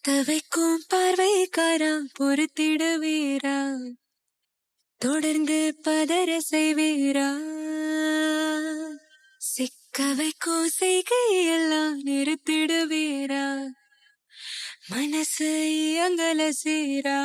சிக்க வைக்கும் பார்வைக்காரா பொறுத்திடுவீரா, தொடர்ந்து பதற செய்வீரா, சிக்க வைக்கும் செய்கையெல்லாம் நிறுத்திடுவீரா, மனசு இயங்கல சீரா.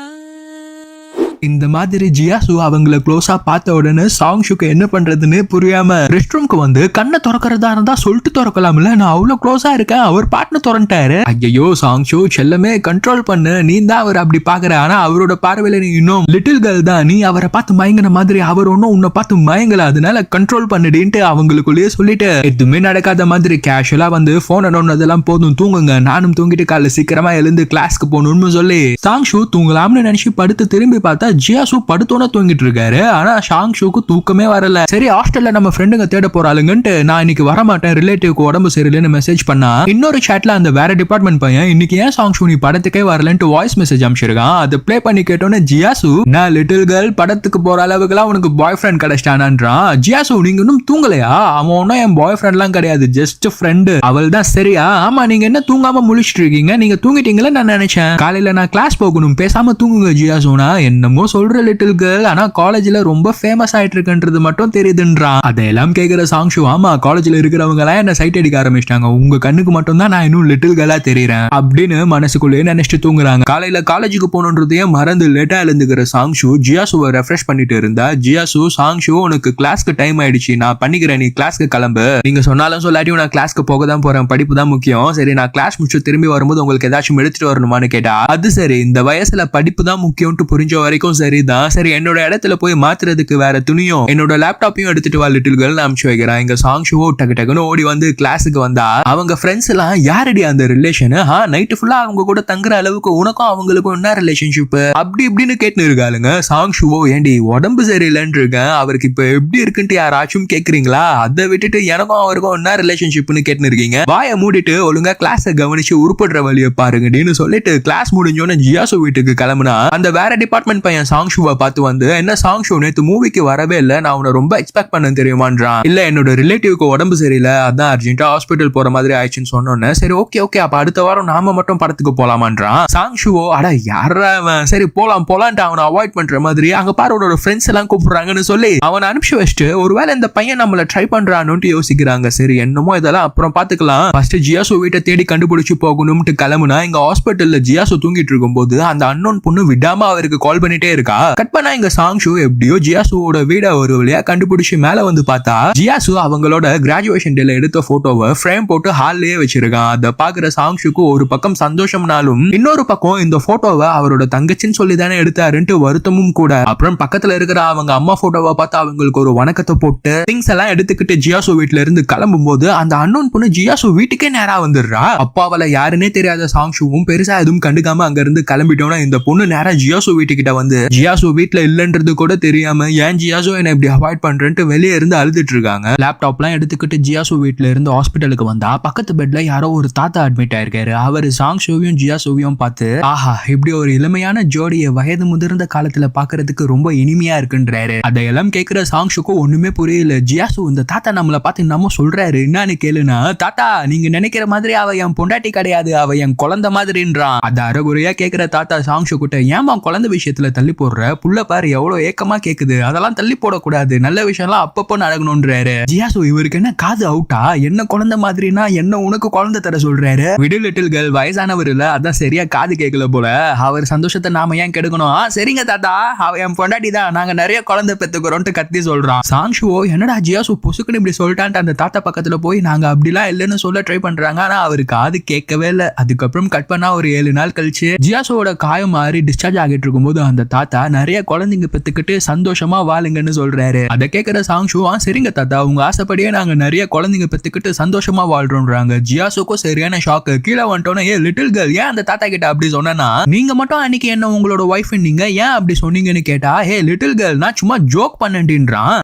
இந்த மாதிரி ஜியாசு அவங்கள க்ளோஸா பார்த்த உடனே சாங்ஷுக்கு என்ன பண்றதுன்னு புரியாம ரெஸ்ட் ரூம்க்கு வந்து கண்ணை திறக்கிறதா இருந்தா சொல்லிட்டு திறக்கலாம்ல, நான் அவ்வளவு க்ளோஸா இருக்கேன், அவர் பாட்டுன்னு திறந்துட்டாரு. ஐயோ சாங்ஷு செல்லமே கண்ட்ரோல் பண்ணு, நீ தான் அவர் அப்படி பாக்குற, ஆனா அவரோட பார்வையில நீ இன்னும் லிட்டில் கேர்ள் தான், நீ அவரை பார்த்து மயங்கின மாதிரி அவர் ஒன்னும் உன்னை பார்த்து மயங்கல, அதனால கண்ட்ரோல் பண்ணிடுன்ட்டு அவங்களுக்குள்ளேயே சொல்லிட்டு எதுவுமே நடக்காத மாதிரி கேஷுவலா வந்து போன் அனோன்னதெல்லாம் போதும் தூங்குங்க, நானும் தூங்கிட்டு காலைல சீக்கிரமா எழுந்து கிளாஸ்க்கு போகணும்னு சொல்லி சாங்ஷு தூங்கலாம்னு நினைச்சு படுத்து திரும்பி பார்த்தா ஜியாசு படுத்தோட தூங்கிட்டு இருக்காரு. ஆனா சாங்ஷுக்கு தூக்கமே வரல. சரி ஹாஸ்டல்ல நம்ம ஃப்ரெண்டுங்க தேட போறாளுங்கன்ட்டு நான் இன்னைக்கு வரமாட்டேன், ரிலேட்டிவ்க்கு உடம்பு சரியில்லைன்னு மெசேஜ் பண்ணா இன்னொரு சாட்ல அந்த வேற டிபார்ட்மெண்ட் பையன் இன்னைக்கு ஏன் சாங்ஷு நீ படத்துக்கே வரலன்ட்டு வாய்ஸ் மெசேஜ் அனுப்பிச்சிருக்கான். அதை பிளே பண்ணி கேட்டோன்னே ஜியாசு நான் லிட்டில் கேர்ள் படத்துக்கு போற அளவுக்குலாம் உனக்கு பாய் ஃப்ரெண்ட் கிடைச்சிட்டானான்றான். ஜியாசு நீங்க இன்னும் தூங்கலையா? அவன் ஒன்னும் என் பாய் ஃப்ரெண்ட்லாம் கிடையாது, ஜஸ்ட் ஃப்ரெண்டு, அவள் தான். சரியா? ஆமா, நீங்க என்ன தூங்காம முழிச்சிட்டு இருக்கீங்க, நீங்க தூங்கிட்டீங்களா? நான் நினைச்சேன் காலையில நான் கிளாஸ் போகணும், பேசாம தூங்குங்க ஜியாசுனா. என்னமோ சொல்ற லிட்டில் கேர்ள், ஆனா காலேஜ்ல ரொம்ப ஃபேமஸ் ஆயிட்டு இருக்குன்றது மட்டும் தெரியுதுன்றான். அதையெல்லாம் கேக்குற சாங்ஷு ஆமா காலேஜ்ல இருக்கிறவங்க எல்லாம் என்ன சைட் அடிக்க ஆரம்பிச்சிட்டாங்க, உங்க கண்ணுக்கு மட்டும் தான் நான் இன்னும் லிட்டில் கேர்ளா தெரியுறேன் அப்படின்னு மனசுக்குள்ளேயே நினைச்சிட்டு தூங்குறாங்க. காலையில காலேஜுக்கு போகணுன்றதையே மறந்து லேட்டா எழுந்துக்கிற சாங்ஷு ஜியாசுவை ரெஃப்ரெஷ் பண்ணிட்டு இருந்தா ஜியாசு சாங்ஷு உனக்கு கிளாஸ்க்கு டைம் ஆயிடுச்சு, நான் பண்ணிக்கிறேன், நீ கிளாஸ்க்கு கிளம்பு, நீங்க சொன்னாலும் சொல்லாட்டியும் நான் கிளாஸ்க்கு போக தான் போறேன், படிப்பு தான் முக்கியம், சரி நான் கிளாஸ் முடிச்சு திரும்பி வரும்போது உங்களுக்கு ஏதாச்சும் எடுத்துட்டு வரணுமான்னு கேட்டா அது சரி இந்த வயசுல படிப்பு தான் முக்கியம்னு புரிஞ்ச வரைக்கும் சரிதான், சரி என்னோட இடத்துல போய் மாத்துறதுக்கு வேற துணியும் என்னோட லேப்டாப்பையும் எடுத்துட்டு வா லிட்டில் கேர்ள் அனுப்பிச்சு வைக்கிறேன். இங்க சாங்ஷுவோ டக்கு டக்குன்னு ஓடி வந்து கிளாஸுக்கு வந்தா அவங்க ஃப்ரெண்ட்ஸ் எல்லாம் யாரடி அந்த ரிலேஷன், நைட்டு ஃபுல்லா அவங்க கூட தங்குற அளவுக்கு உனக்கும் அவங்களுக்கும் என்ன ரிலேஷன்ஷிப் அப்படி இப்படின்னு கேட்டுன்னு இருக்காளுங்க. சாங்ஷுவோ ஏண்டி உடம்பு சரியில்லைன்னு இருக்கேன், அவருக்கு இப்ப எப்படி இருக்குன்ட்டு யாராச்சும் கேக்குறீங்களா, அதை விட்டுட்டு எனக்கும் அவருக்கும் என்ன ரிலேஷன்ஷிப்னு கேட்டுன்னு இருக்கீங்க, வாயை மூடிட்டு ஒழுங்கா கிளாஸை கவனிச்சு உருப்படுற வழியை பாருங்கன்னு சொல்லிட்டு கிளாஸ் முடிஞ்சோன்னு ஜியாசு வீட்டுக்கு கிளம்புனா அந்த வேற டிபார்ட்மெண்ட் பையன் சாங்ஷுவை பார்த்து வந்து என்ன சாங்ஷு நேத்து மூவிக்கு வரவே இல்ல, நான் உன்னை ரொம்ப எக்ஸ்பெக்ட் பண்ண தெரியுமான்றான். இல்ல என்னோட ரிலேட்டிவ்க்கு உடம்பு சரியில்லை, அதான் அர்ஜென்ட்டா ஹாஸ்பிட்டல் போற மாதிரி ஆயிடுச்சுன்னு சொன்னோன்னே சரி ஓகே ஓகே அப்ப அடுத்த வாரம் நாம மட்டும் படத்துக்கு போலாமான்றான். சாங்ஷுவோ அட யாரா சரி போலாம் போலான்ட்டு அவனை அவாய்ட் பண்ற மாதிரி அங்க பாரு உன்னோட ஃப்ரெண்ட்ஸ் எல்லாம் கூப்பிடுறாங்கன்னு சொல்லி அவனை அனுப்பிச்சு வச்சுட்டு ஒருவேளை இந்த பையன் நம்மள ட்ரை பண்றான்னு யோசிக்கிறாங்க. சரி என்னமோ இதெல்லாம் அப்புறம் பாத்துக்கலாம், ஃபர்ஸ்ட் ஜியாசு வீட்டை தேடி கண்டுபிடிச்சு போகணும்னு கிளம்புனா இங்க ஹாஸ்பிட்டல்ல ஜியாசு தூங்கிட்டு இருக்கும் போது அந்த அன்னோன் பொண்ணு விடாம அவருக்கு கால் பண்ணிட்டே இருக்கா. கட் பண்ணா இங்க சாங்ஷு எப்படியோ ஜியாசுவோட வீட ஒரு வழியா கண்டுபிடிச்சு மேல வந்து பார்த்தா ஜியாசு அவங்களோட கிராஜுவேஷன் டேல எடுத்த போட்டோவை ஃப்ரேம் போட்டு ஹால்லயே வச்சிருக்கான். அதை பாக்குற சாங்ஷுக்கு ஒரு பக்கம் சந்தோஷம்னாலும் இன்னொரு பக்கம் இந்த போட்டோவை அவரோட தங்கச்சின்னு சொல்லி தானே எடுத்தாருன்ட்டு வருத்தமும் கூட. அப்புறம் பக்கத்துல இருக்கிற அவங்க அம்மா போட்டோவை பார்த்து அவங்களுக்கு ஒரு வணக்கத்தை போட்டு திங்ஸ் எல்லாம் எடுத்துக்கிட்டு ஜியாசு வீட்டுல இருந்து கிளம்பும் போது அந்த அன்னோன் பொண்ணு ஜியாசு வீட்டுக்கே நேரா வந்துடுறா. அப்பா அவளை யாருன்னே தெரியாத சாங்ஷுவும் பெருசா எதுவும் கண்டுக்காம அங்க இருந்து கிளம்பிட்டோம்னா இந்த பொண்ணு நேரா ஜியாசு வீட்டுக்கிட்ட வந்து ஜியாசு வீட்டுல இல்லன்றது கூட தெரியாம ஏன் ஜியாசு என்ன இப்படி அவாய்ட் பண்றேன்ட்டு வெளியே இருந்து அழுதுட்டு இருக்காங்க. லேப்டாப்லாம் எடுத்துக்கிட்டு ஜியாசு வீட்டுல இருந்து ஹாஸ்பிட்டலுக்கு வந்தா பக்கத்து பெட்ல யாரோ ஒரு தாத்தா அட்மிட் ஆயிருக்காரு. அவரு சாங்ஷுவையும் ஜியாசுவையும் பார்த்து ஆஹா இப்படி ஒரு இளமையான ஜோடியை வயது முதிர்ந்த காலத்துல பாக்குறதுக்கு ரொம்ப இனிமையா இருக்குன்றாரு. அதையெல்லாம் கேட்கிற சாங்ஷுக்கும் ஒண்ணுமே புரியல. ஜியாசு இந்த தாத்தா நம்மளை பார்த்து நம்ம சொல்றாரு என்னன்னு கேளுனா தாத்தா நீங்க நினைக்கிற மாதிரி அவ என் பொண்டாட்டி கிடையாது, அவ என் குழந்தை மாதிரின்றான். அது அரைகுறையா கேட்கிற தாத்தா சாங்ஷு கிட்ட ஏமா குழந்தை விஷயத்துல தள்ளி போடுற, புள்ள பாரு எவ்வளவு ஏக்கமா கேக்குது, அதெல்லாம் தள்ளி போடக்கூடாது, நல்ல விஷயம்லாம் அப்பப்போ நடக்கணும்ன்றாரு. ஜியாசு இவருக்கு என்ன காது அவுட்டா, என்ன குழந்தை மாதிரினா என்ன உனக்கு குழந்தை தர சொல்றாரு, விடு லிட்டில் கேர்ள் வயசானவர் இல்ல அதான் சரியா காது கேட்கல போல, அவர் சந்தோஷத்தை நாம ஏன் கெடுக்கணும், சரிங்க தாத்தா அவ என் பொண்டாட்டி தான், நாங்க நிறைய குழந்தை பெத்துக்கிறோம்னு கத்தி சொல்றான். சாங்ஷுவோ என்னடா ஜியாசு பொசுக்குன்னு இப்படி சொல்லிட்டான்ட்டு அந்த தாத்தா பக்கத்துல போய் நாங்க அப்படிலாம் இல்லைன்னு சொல்ல ட்ரை பண்றாங்க. ஆனா அவரு காது கேட்கவே இல்லை. அதுக்கப்புறம் கட் பண்ணா ஒரு 7 நாள் கழிச்சு ஜியாசுவோட காயம் மாறி டிஸ்சார்ஜ் ஆகிட்டு இருக்கும்போது அந்த தாத்தா நிறைய குழந்தைங்க பெத்துக்கிட்டு சந்தோஷமா வாழுங்கன்னு சொல்றாரு. அதை கேட்கிற சாங்ஷு சரிங்க தாத்தா உங்க ஆசைப்படியே நாங்க நிறைய குழந்தைங்க பெத்துக்கிட்டு சந்தோஷமா வாழ்றோம்ன்றாங்க. ஜியாசுக்கும் சரியான ஷாக்கு. கீழே வந்துட்டோன்னே ஏ லிட்டில் கேர்ள் ஏன் அந்த தாத்தா கிட்ட அப்படி சொன்னா, நீங்க மட்டும் அன்னைக்கு என்ன உங்களோட ஒய்ஃப் நீங்க ஏன் அப்படி சொன்னீங்கன்னு கேட்டா ஹே லிட்டில் கேர்ள் நான் சும்மா ஜோக் பண்ணேன்றான்.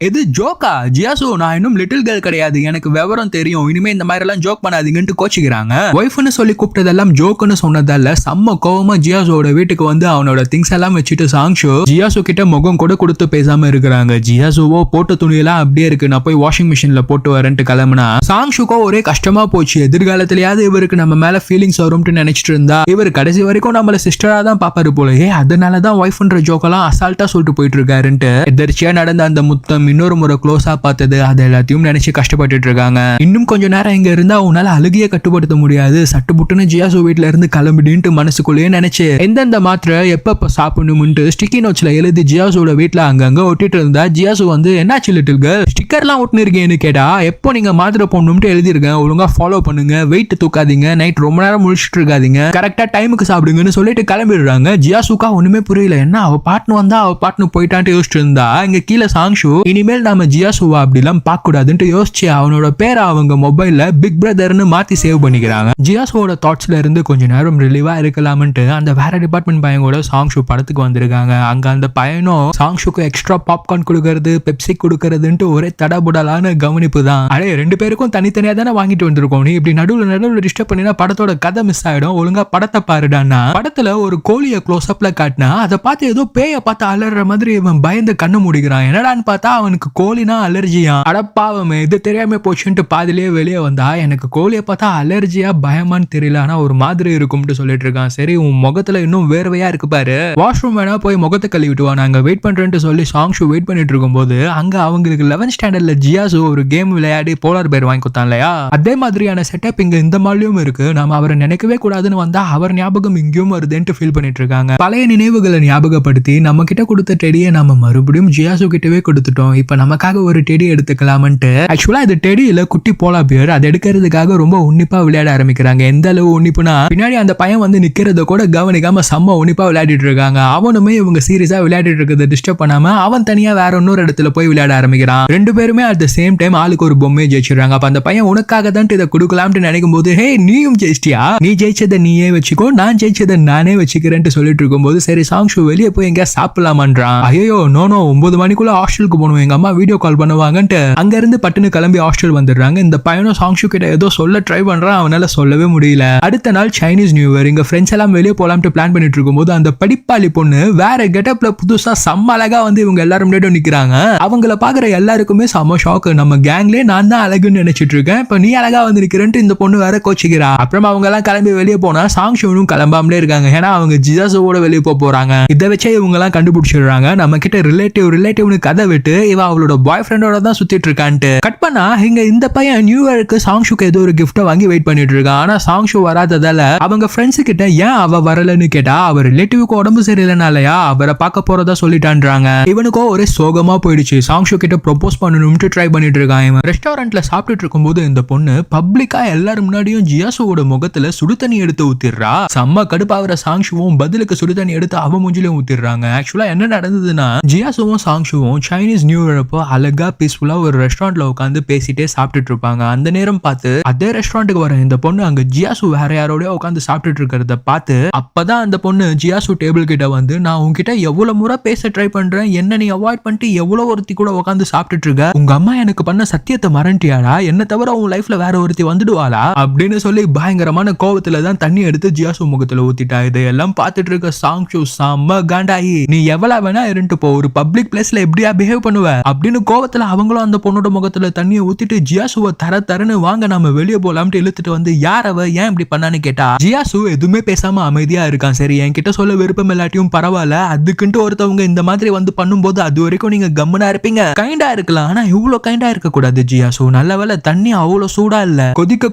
இது ஜோக்கா ஜியாசு, நான் இன்னும் லிட்டில் கேர்ள் கிடையாது, எனக்கு விவரம் தெரியும், இனிமே இந்த மாதிரி எல்லாம் ஜோக் பண்ணாதீங்கன்னு கோச்சிக்கிறாங்க. ஒய்ஃப்னு சொல்லி கூப்பிட்டதெல்லாம் ஜோக்குன்னு சொன்னதால செம்ம கோவமா ஜியாசுவோட வீட்டுக்கு வந்து அவனோட திங்ஸ் எல்லாம் வச்சு நினைச்சிட்டு சாங்ஷு ஜியாசு கிட்ட முகம் கூட கொடுத்து பேசாம இருக்கிறாங்க. ஜியாசுவோ போட்ட துணியெல்லாம் அப்படியே இருக்கு, நான் போய் வாஷிங் மிஷின்ல போட்டு வரேன்ட்டு கிளம்புனா சாங்ஷுக்கோ ஒரே கஷ்டமா போச்சு. எதிர்காலத்திலயாவது இவருக்கு நம்ம மேல ஃபீலிங்ஸ் வரும்னு நினைச்சிட்டு இருந்தா இவர் கடைசி வரைக்கும் நம்மள சிஸ்டரா தான் பாப்பாரு போல. அதனாலதான் ஒய்ஃப்ன்ற ஜோக்கெல்லாம் அசால்ட்டா சொல்லிட்டு போயிட்டு இருக்காருன்ட்டு எதிர்ச்சியா நடந்த அந்த முத்தம் இன்னொரு முறை க்ளோஸா பார்த்தது அது எல்லாத்தையும் நினைச்சு கஷ்டப்பட்டுட்டு இருக்காங்க. இன்னும் கொஞ்ச நேரம் இங்க இருந்தா உன்னால அழுகிய கட்டுப்படுத்த முடியாது, சட்டு புட்டுன்னு ஜியாசு வீட்டுல இருந்து கிளம்பிடுன்ட்டு மனசுக்குள்ளேயே நினைச்சு எந்தெந்த மாத்திரை எப்ப சாப்பிடணும்னு ஸ்டிக்கி நோட்ஸ்ல எழுதி ஜியாசுவோட வீட்டுல அங்கங்க ஒட்டிட்டு இருந்தா ஜியாசு வந்து என்னாச்சு லிட்டில் கேர்ள் ஸ்டிக்கர்லாம் ஒட்டினு இருக்கேன்னு கேட்டா எப்போ நீங்க மாத்திரை போடணும்னு எழுதிருக்கேன், ஒழுங்கா ஃபாலோ பண்ணுங்க, வெயிட் தூக்காதீங்க, நைட் ரொம்ப நேரம் முழிச்சிட்டு இருக்காதீங்க, கரெக்டா டைமுக்கு சாப்பிடுங்கன்னு சொல்லிட்டு கிளம்பிடுறாங்க. ஜியாசுக்கா ஒண்ணுமே புரியல, என்ன அவ பாட்டுன்னு வந்தா அவ பாட்டுன்னு போயிட்டான்ட்டு யோசிச்சுட்டு இருந்தா இங்க கீழே சாங்ஷு இனிமேல் நாம ஜியாசுவா அப்படிலாம் பார்க்க கூடாதுன்ட்டு யோசிச்சு அவனோட பேரை அவங்க மொபைல்ல பிக் பிரதர்னு மாத்தி சேவ் பண்ணிக்கிறாங்க. ஜியாசுவோட தாட்ஸ்ல இருந்து கொஞ்ச நேரம் ரிலீவா இருக்கலாம்ட்டு அந்த வேற டிபார்ட்மெண்ட் பையனோட சாங்ஷு படத்துக்கு வந்திருக்காங்க. அங்க அந்த பையனும் சாங்ஷுக்கு எக்ஸ்ட்ரா பாப்கார்ன் கொடுக்கறது பெப்சி கொடுக்கறதுன்ட்டு ஒரே தடபுடலான கவனிப்பு தான். அடே ரெண்டு பேருக்கும் தனித்தனியா தானே வாங்கிட்டு வந்திருக்கோம், நீ இப்படி நடுவுல டிஸ்டர்ப் பண்ணினா படத்தோட கதை மிஸ் ஆயிடும், ஒழுங்கா படத்தை பாருடான்னா படத்துல ஒரு கோழிய க்ளோஸ் அப்ல காட்டினா அதை பார்த்து ஏதோ பேய பார்த்து அலற மாதிரி இவன் பயந்து கண்ணு மூடிக்கிறான். என்னடான்னு பார்த்தா அவனுக்கு கோழினா அலர்ஜியா. அடப்பாவமே இது தெரியாம போச்சுன்ட்டு பாதிலேயே வெளியே வந்தா எனக்கு கோழியை பார்த்தா அலர்ஜியா பயமான்னு தெரியல, ஆனா ஒரு மாதிரி இருக்கும்னு சொல்லிட்டு இருக்கான். சரி உன் முகத்துல இன்னும் வேர்வையா இருக்கு பாரு, வாஷ்ரூம் வேணா போய் முகத்தை கழுவிட்டு வா, நாங்க வெயிட் பண்றேன்னு சொல்லி சாங்ஷு வெயிட் பண்ணிட்டு இருக்கும் போது அங்க அவங்களுக்கு 11th ஸ்டாண்டர்ட்ல ஜியாசு ஒரு கேம் விளையாடி போலார் பேர் வாங்கி கொடுத்தான் இல்லையா, அதே மாதிரியான செட்டப் இங்க இந்த மாலையும் இருக்கு. நாம அவரை நினைக்கவே கூடாதுன்னு வந்தா அவர் ஞாபகம் இங்கேயும் வருதுன்ட்டு ஃபீல் பண்ணிட்டு இருக்காங்க. பழைய நினைவுகளை ஞாபகப்படுத்தி நம்ம கிட்ட கொடுத்த டெடியை நம்ம மறுபடியும் ஜியாசு கிட்டவே கொடுத்துட்டோம், இப்ப நமக்காக ஒரு டெடி எடுத்துக்கலாம்ட்டு. ஆக்சுவலா இது டெடி இல்ல குட்டி போலா பேர், அதை எடுக்கிறதுக்காக ரொம்ப உன்னிப்பா விளையாட ஆரம்பிக்கிறாங்க. எந்த அளவு உன்னிப்புனா பின்னாடி அந்த பையன் வந்து நிக்கிறத கூட கவனிக்காம செம்ம உன்னிப்பா விளையாடிட்டு இருக்காங்க. அவனுமே இவங்க சீரியஸா விளையாடிட்டு இருக்கிறத டிஸ்டர்ப் பண்ணாம அவன் தனியா வேற இன்னொரு இடத்துல போய் விளையாட ஆரம்பிக்கிறான். ரெண்டு பேருமே அட் த சேம் டைம் ஆளுக்கு ஒரு பொம்மையை ஜெயிச்சிடுறாங்க. அப்ப அந்த பையன் உனக்காக தான் இதை கொடுக்கலாம்னு நினைக்கும் போது ஹே நீயும் ஜெயிச்சிட்டியா, நீ ஜெயிச்சதை நீயே வச்சுக்கோ, நான் ஜெயிச்சதை நானே வச்சுக்கிறேன்ட்டு சொல்லிட்டு இருக்கும்போது சரி சாங்ஷு வெளியே போய் எங்க சாப்பிடலாமான்றான். ஐயோ நோனோ 9 மணிக்குள்ள ஹாஸ்டலுக்கு போகணும், எங்க அம்மா வீடியோ கால் பண்ணுவாங்கன்ட்டு அங்க இருந்து பட்டுன்னு கிளம்பி ஹாஸ்டல் வந்துடுறாங்க. இந்த பையனும் சாங்ஷு கிட்ட ஏதோ சொல்ல ட்ரை பண்றான், அவனால சொல்லவே முடியல. அடுத்த நாள் சைனீஸ் நியூ இயர், இங்க ஃப்ரெண்ட்ஸ் எல்லாம் வெளியே போலாம்னு பிளான் பண்ணிட்டு இருக்கும்போது அந்த படிப்பாளி பொண்ணு வேற கெட்டப்ல புதுசா செம்ம அழகா வந்து இவங்க எல்லாரும் முன்னாடி நிக்கிறாங்க. அவங்கள பாக்குற எல்லாருக்குமே செம்ம ஷாக், நம்ம கேங்லயே நான் தான் அழகுன்னு நினைச்சிட்டு இருக்கேன், இப்ப நீ அழகா வந்திருக்கிறேன்ட்டு இந்த பொண்ணு வேற கோச்சிக்கிறா. அப்புறம் அவங்க எல்லாம் கிளம்பி வெளியே போனா சாங்ஷுனும் கிளம்பாமலே இருக்காங்க, ஏன்னா அவங்க ஜியாசுவோட வெளியே போறாங்க. இதை வச்சே இவங்க எல்லாம் கண்டுபிடிச்சிடுறாங்க நம்ம கிட்ட ரிலேட்டிவ்னு கதை விட்டு இவ அவளோட பாய் ஃப்ரெண்டோட தான் சுத்திட்டு இருக்கான்ட்டு. கட் பண்ணா இங்க இந்த பையன் நியூ இயருக்கு சாங்ஷுக்கு ஏதோ ஒரு கிஃப்ட வாங்கி வெயிட் பண்ணிட்டு இருக்கான். ஆனா சாங்ஷு வராததால அவங்க ஃப்ரெண்ட்ஸ் கிட்ட ஏன் அவ வரலன்னு கேட்டா அவர் ரிலேட்டிவ்க்கு உடம்பு சரியில்லைனாலயா அவரை பார்க்க போறதா சொல்லிட்டான்றாங்க. இவனுக்கோ ஒரே சோகமா போயிடுச்சு. சாங்ஷு கிட்ட ப்ரொபோஸ் பண்ணணும்னு ட்ரை பண்ணிட்டு இருக்கான். இவன் ரெஸ்டாரண்ட்ல சாப்பிட்டுட்டு இருக்கும்போது இந்த பொண்ணு பப்ளிக்கா எல்லாரும் முன்னாடியும் ஜியாசுவோட முகத்துல சுடு தண்ணி எடுத்து ஊத்திடுறா. செம்ம கடுப்பாகிற சாங்ஷுவும் பதிலுக்கு சுடு தண்ணி எடுத்து அவ மூஞ்சிலையும் ஊத்திடுறாங்க. ஆக்சுவலா என்ன நடந்ததுன்னா ஜியாசுவும் சாங்ஷுவும் சைனீஸ் நியூ இயர் அப்போ அழகா பீஸ்ஃபுல்லா ஒரு ரெஸ்டாரண்ட்ல உட்காந்து பேசிட்டே சாப்பிட்டுட்டு இருப்பாங்க. அந்த நேரம் பார்த்து அதே ரெஸ்டாரண்ட்டுக்கு வர இந்த பொண்ணு அங்க ஜியாசு வேற யாரோடய உட்காந்து சாப்பிட்டுட்டு இருக்கிறத பார்த்து அப்பதான் அந்த பொண்ணு ஜியாசு டேபிள் கிட்ட வந்து நான் உங்ககிட்ட எவ்வளவு முறை பேச ட்ரை பண்றேன், என்ன நீ அவாய்ட் பண்ணிட்டு எவ்வளவு ஒருத்தி கூட உட்காந்து சாப்பிட்டுட்டு இருக்க, உங்க அம்மா எனக்கு பண்ண சத்தியத்தை மறந்துட்டியாடா, என்ன தவிர உன் லைஃப்ல வேற ஒருத்தி வந்துடுவாளா அப்படின்னு சொல்லி பயங்கரமான கோவத்துல தான் தண்ணி எடுத்து ஜியாசு முகத்துல ஊத்திட்டா. இதையெல்லாம் பார்த்துட்டு இருக்க சாங்ஷு செம்ம காண்டாயி நீ எவ்வளவு வேணா இருந்துட்டு போ, ஒரு பப்ளிக் பிளேஸ்ல எப்படியா பிஹேவ் பண்ணுவ அப்படின்னு கோவத்துல அவங்களும் அந்த பொண்ணோட முகத்துல தண்ணியை ஊத்திட்டு ஜியாசுவை தரன்னு வாங்க நம்ம வெளியே போலாம்னு இழுத்துட்டு வந்து யார் அவ ஏன் இப்படி பண்ணான்னு கேட்டா ஜியாசு எதுவுமே பேசாம அமைதியா இருக்கான். சரி என்கிட்ட சொல்ல விருப்பம் இல்லாட்டியும் பரவாயில்ல, அதுக்குன்ட்டு ஒருத்தவங்க இந்த மாதிரி வந்து பண்ணும்போது அது வரைக்கும் நீங்க கம்மனா இருப்பீங்க, கைண்டா இருக்கலாம், ஆனா இவ்வளவு கைண்டா இருக்க கூடாது ஜியாசு, நல்ல வேலை தண்ணி அவ்வளவு சூடா இல்ல,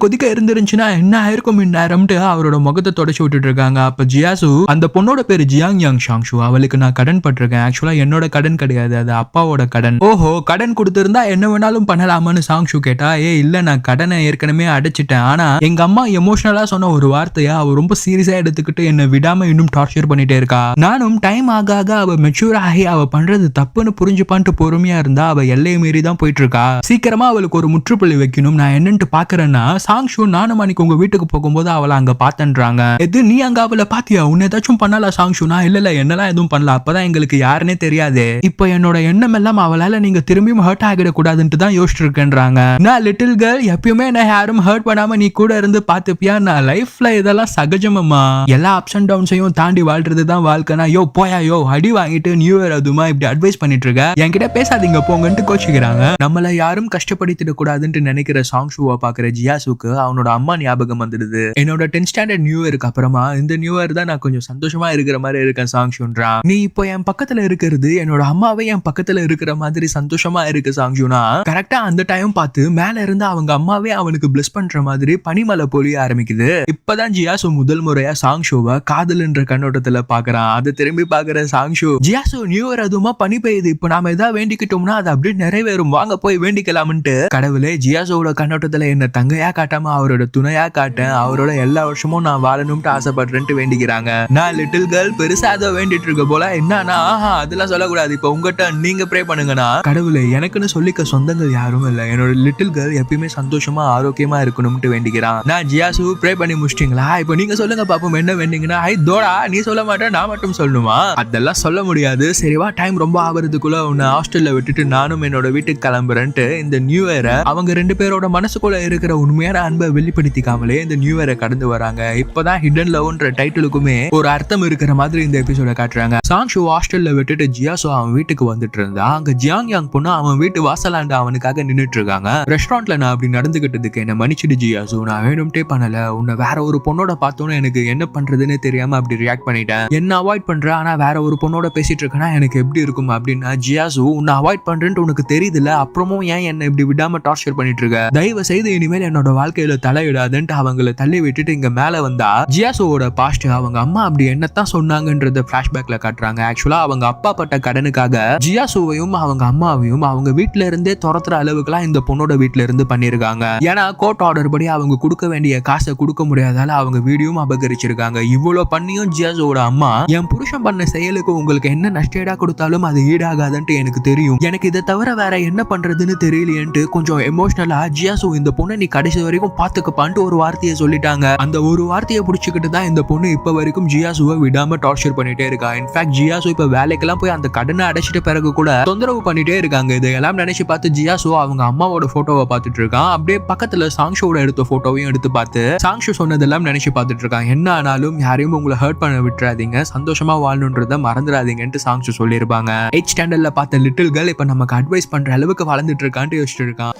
கொதிக்க இருந்துருந்துச்சுன்னா என்ன ஆயிருக்கும் இந்நேரம்ட்டு அவரோட முகத்தை தொடச்சு விட்டுட்டு இருக்காங்க. அப்ப ஜியாசு அந்த பொண்ணோட பேரு ஜியாங் யாங் ஷாங்ஷு, அவளுக்கு நான் கடன் பட்டிருக்கேன், ஆக்சுவலா என்னோட கடன் கிடையாது, அது அப்பாவோட கடன். ஓஹோ கடன் கொடுத்திருந்தா என்ன வேணாலும் பண்ணலாமான்னு சாங்ஷு கேட்டா இல்ல நான் கடனை ஏற்கனவே அடைச்சிட்டேன், ஆனா எங்க அம்மா எமோஷனலா சொன்ன ஒரு வார்த்தையா அவ ரொம்ப சீரியஸா எடுத்துக்கிட்டு என்ன விடாம இன்னும் டார்ச்சர் பண்ணிட்டே இருக்கா. நானும் டைம் ஆக அவ மெச்சூர் ஆகி அவ பண்றது தப்புன்னு புரிஞ்சுப்பான்ட்டு பொறுமையா இருந்தா அவ எல்லையை மீறி தான் போயிட்டு இருக்கா. சீக்கிரமா அவளுக்கு ஒரு முற்றுப்புள்ளி வைக்கணும், நான் என்னன்ட்டு பாக்குறேன்னா சாங்ஷு நானும் அன்னைக்கு உங்க வீட்டுக்கு போகும்போது அவளை அங்க பாத்தன்றாங்க. எது நீ அங்க அவளை பாத்தியா, உன்னை ஏதாச்சும் பண்ணல சாங்ஷுனா இல்ல என்னெல்லாம் எதுவும் பண்ணல, அப்பதான் எங்களுக்கு யாருன்னே தெரியாது, இப்ப என்னோட எண்ணம் எல்லாம் அவளால நீங்க திரும்பியும் ஹர்ட் ஆகிட கூடாதுன்ட்டு தான் யோசிச்சு இருக்கேன்றாங்க. நான் லிட்டில் கேர்ள் எப்பயுமே நான் யாரும் ஹர்ட் பண்ணாம நீ கூட இருந்து பாத்துப்பியா, நான் லைஃப்ல இதெல்லாம் சகஜமம்மா, எல்லா அப்ஸ் அண்ட் டவுன்ஸையும் தாண்டி வாழ்றதுதான் வாழ்க்கைனா யோ போயா யோ அடி வாங்கிட்டு நியூ இயர் அதுமா இப்படி அட்வைஸ் பண்ணிட்டு இருக்க, என்கிட்ட பேசாதீங்க போங்கன்ட்டு கோச்சிக்கிறாங்க. நம்மள யாரும் கஷ்டப்படுத்திட கூடாதுன்னு நினைக்கிற சாங் ஷூவை பாக்குற ஜியாசுக்கு அவனோட அம்மா ஞாபகம் வந்துடுது. என்னோட 10th ஸ்டாண்டர்ட் நியூ இயருக்கு அப்புறமா இந்த நியூ இயர் தான் நான் கொஞ்சம் சந்தோஷமா இருக்கிற மாதிரி இருக்கேன் சாங் ஷூன்றான். நீ இப்போ என் பக்கத்துல இருக்கிறது என்னோட அம்மாவே என் பக்கத்துல இருக்கிற மாதிரி சந்தோஷமா இருக்கு சாங் ஷூனா. கரெக்டா அந்த டைம் பார்த்து மேல இருந்து அவங்க அம்மாவே அவனுக்கு பிளஸ் பண்ற மாதிரி பனிமலை பொழிய ஆரம்பிக்குது. இப்பதான் ஜியாசு முதல் முறையா சாங் ஷோவை காதல்ன்ற கண்ணோட்டத்துல பாக்குறான். அதை திரும்பி பாக்குற சாங் ஷோ, ஜியாசு நியூ இயர் அதுமா பனி பெய்யுது, இப்ப நாம ஏதாவது வேண்டிக்கிட்டோம்னா அது அப்படியே நிறைவேறும், வாங்க போய் வேண்டிக்கலாம்ட்டு. கடவுளே ஜியாசோட கண்ணோட்டத்துல என்ன தங்கையா காட்டாம அவரோட துணையா காட்டேன், அவரோட எல்லா வருஷமும் நான் வாழணும்ட்டு ஆசைப்படுறேன்ட்டு வேண்டிக்கிறாங்க. நான் லிட்டில் கேர்ள் பெருசா ஏதோ வேண்டிட்டு இருக்க போல, என்னன்னா அதெல்லாம் சொல்லக்கூடாது, இப்ப உங்ககிட்ட நீங்க ப்ரே பண்ணுங்கன்னா. கடவுளே எனக்குன்னு சொல்லிக்க சொந்தங்கள் யாரும் இல்ல, என்னோட லிட்டில் கேர்ள் எப்பயுமே சந்தோஷமா ஆரோக்கியமா இருக்கணும்ட்டு வேண்டிக்கிறான். நான் ஜியாசு ப்ரே பண்ணி முடிச்சிட்டீங்களா, இப்ப நீங்க சொல்லுங்க பாப்போம் என்ன வேண்டிங்கன்னா. ஐ தோடா நீ சொல்ல மாட்டேன் நான் மட்டும் சொல்லணுமா, அதெல்லாம் சொல்ல முடியாது, சரிவா டைம் ரொம்ப ஆவறதுக்குள்ள உன்னை ஹாஸ்டல்ல விட்டுட்டு நானும் என்னோட வீட்டுக்கு கிளம்புறேன்ட்டு இந்த நியூ இயரை அவங்க 2 பேரோட மனசுக்குள்ள இருக்கிற உண்மையான அன்பை வெளிப்படுத்திக்காமலே இந்த நியூ இயரை கடந்து வராங்க. இப்பதான் ஹிடன் லவ்ன்ற டைட்டிலுக்குமே ஒரு அர்த்தம் இருக்கிற மாதிரி இந்த எபிசோட காட்டுறாங்க. சாங் ஷூ ஹாஸ்டல்ல விட்டுட்டு ஜியாசோ அவன் வீட்டுக்கு வந்துட்டு இருந்தா அங்க ஜியாங் யாங் பொண்ணு அவன் வீட்டு வாசலாண்ட அவனுக்காக நின்னுட்டு இருக்காங்க. ரெஸ்டாரண்ட்ல நான் அப்படி நடந்துகிட்டதுக்கு என்ன மன்னிச்சிடு ஜியாசு, நான் வேணும்ட்டே பண்ணல, உன்னை வேற ஒரு பொண்ணோட பார்த்தோன்னு எனக்கு என்ன பண்றதுன்னு தெரியாம அப்படி ரியாக்ட் பண்ணிட்டேன், என்ன அவாய்ட் பண்ற ஆனா வேற ஒரு பொண்ணோட பேசிட்டு இருக்கேன்னா எனக்கு எப்படி இருக்கும் அப்படின்னா. ஜியாசு உன்னை அவாய்ட் பண்றேன்னு உனக்கு தெரியுதுல, அப்புறமும் ஏன் என்ன இப்படி விடாம டார்ச்சர் பண்ணிட்டு இருக்க, தயவு செய்து இனிமேல் என்னோட வாழ்க்கையில தலையிடாதுன்ட்டு அவங்களை தள்ளி விட்டுட்டு இங்க மேல வந்தா ஜியாசுவோட பாஸ்ட் அவங்க அம்மா அப்படி என்னத்தான் சொன்னாங்கன்றத பிளாஷ்பேக்ல காட்டுறாங்க. ஆக்சுவலா அவங்க அப்பா பட்ட கடனுக்காக ஜியாசுவையும் அவங்க அம்மாவையும் அவங்க வீட்டுல இருந்தே துரத்துற அளவுக்குலாம் இந்த பொண்ணோட வீட்டுல இருந்து பண்ணிருக்காங்க. ஏன்னா கோர்ட் ஆர்டர் படி அவங்க கொடுக்க வேண்டிய காசை கொடுக்க முடியாதால அவங்க வீடியோவும் அபகரிச்சிருக்காங்க. இவ்வளவு பண்ணியும் ஜியாசுவோட அம்மா என் புருஷன் பண்ண செயலுக்கு உங்களுக்கு என்ன நஷ்டேடா கொடுத்தாலும் அது ஈடாகாதுன்ட்டு எனக்கு தெரியும், எனக்கு இதை தவிர வேற என்ன பண்றதுன்னு தெரியலையேன்ட்டு கொஞ்சம் எமோஷனலா ஜியாசு இந்த பொண்ணை நீ கடைசி வரைக்கும் பாத்துக்கப்பான்ட்டு ஒரு வார்த்தையை சொல்லிட்டாங்க. அந்த ஒரு வார்த்தையை புடிச்சுக்கிட்டு தான் இந்த பொண்ணு இப்ப வரைக்கும் ஜியாசுவை விடாம டார்ச்சர் பண்ணிட்டே இருக்கா. இன்ஃபேக்ட் ஜியாசு இப்ப வேலைக்கெல்லாம் போய் அந்த கடனை அடைச்சிட்ட பிறகு கூட தொந்தரவு பண்ணிட்டே இருக்காங்க. இதையெல்லாம் நினைச்சு பார்த்து ஜியாசு அவங்க அம்மாவோட போட்டோவை பார்த்துட்டு இருக்கான். அப்படியே பக்கத்துல சாங் ஷோட எடுத்த போட்டோவையும் எடுத்து பார்த்து சாங் ஷோ சொன்னதெல்லாம் நினைச்சு பார்த்துட்டு இருக்கான். என்ன ஆனாலும் யாரையும் உங்களை ஹர்ட் பண்ண விட்டுறாதீங்க, சந்தோஷமா வாழணுன்றத மறந்துடாதீங்கன்ட்டு சாங் ஷோ சொல்லியிருப்பாங்க. 8th ஸ்டாண்டர்ட்ல பார்த்த லிட்டில் கேர்ள் இப்ப நமக்கு அட்வைஸ் பண்ற அளவுக்கு வளர்ந்துட்டு இருக்கான்ட்டு யோசிச்சுட்டு இருக்கான்.